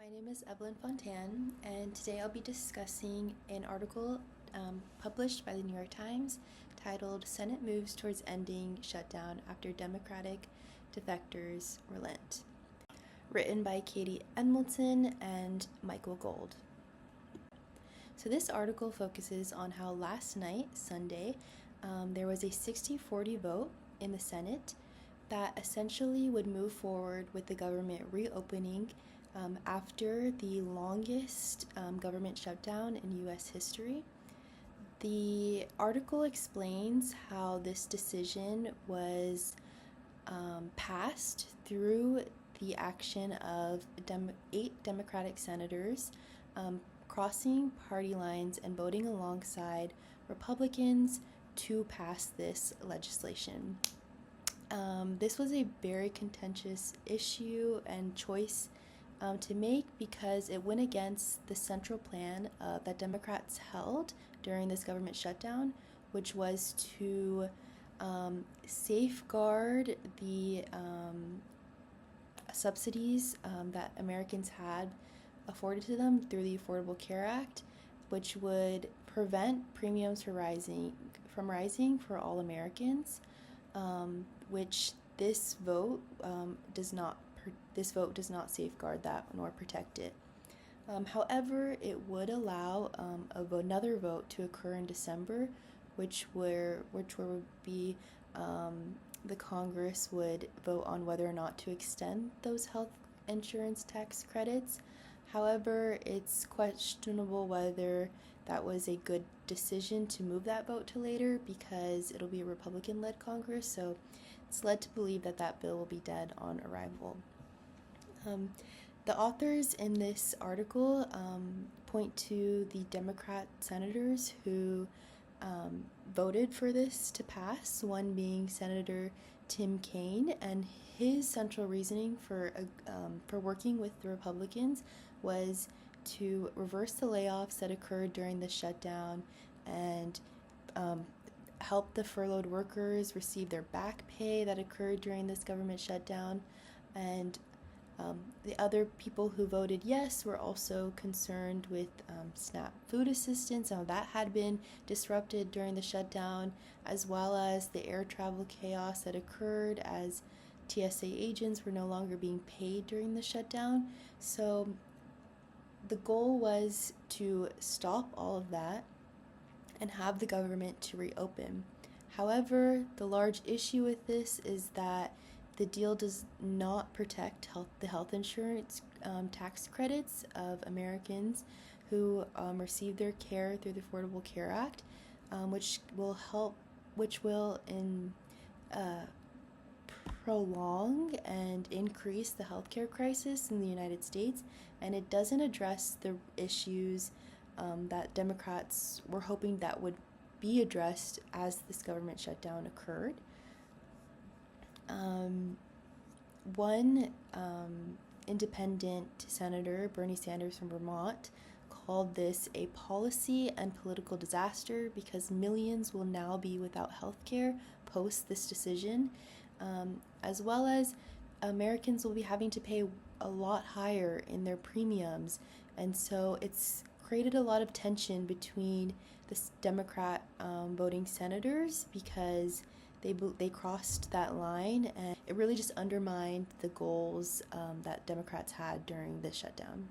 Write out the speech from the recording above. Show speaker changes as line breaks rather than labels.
My name is Evelyn Fontan, and today I'll be discussing an article published by the New York Times titled "Senate Moves Towards Ending Shutdown After Democratic Defectors Relent," written by Katie Edmondson and Michael Gold. So this article focuses on how last night, Sunday, there was a 60-40 vote in the Senate that essentially would move forward with the government reopening after the longest government shutdown in U.S. history. The article explains how this decision was passed through the action of 8 Democratic senators crossing party lines and voting alongside Republicans to pass this legislation. This was a very contentious issue and choice to make because it went against the central plan that Democrats held during this government shutdown, which was to safeguard the subsidies that Americans had afforded to them through the Affordable Care Act, which would prevent premiums from rising for all Americans, which this vote does not safeguard that nor protect it. However, it would allow another vote to occur in December, which would be the Congress would vote on whether or not to extend those health insurance tax credits. However, it's questionable whether that was a good decision to move that vote to later because it'll be a Republican-led Congress, so it's led to believe that that bill will be dead on arrival. The authors in this article point to the Democrat senators who voted for this to pass, one being Senator Tim Kaine, and his central reasoning for working with the Republicans was to reverse the layoffs that occurred during the shutdown and help the furloughed workers receive their back pay that occurred during this government shutdown. And the other people who voted yes were also concerned with SNAP food assistance, and that had been disrupted during the shutdown, as well as the air travel chaos that occurred as TSA agents were no longer being paid during the shutdown. So the goal was to stop all of that and have the government to reopen. However, the large issue with this is that the deal does not protect the health insurance tax credits of Americans who receive their care through the Affordable Care Act, which will prolong and increase the healthcare crisis in the United States, and it doesn't address the issues that Democrats were hoping that would be addressed as this government shutdown occurred. One independent senator, Bernie Sanders from Vermont, called this a policy and political disaster because millions will now be without health care post this decision, as well as Americans will be having to pay a lot higher in their premiums. And so it's created a lot of tension between the Democrat voting senators because they crossed that line, and it really just undermined the goals that Democrats had during the shutdown.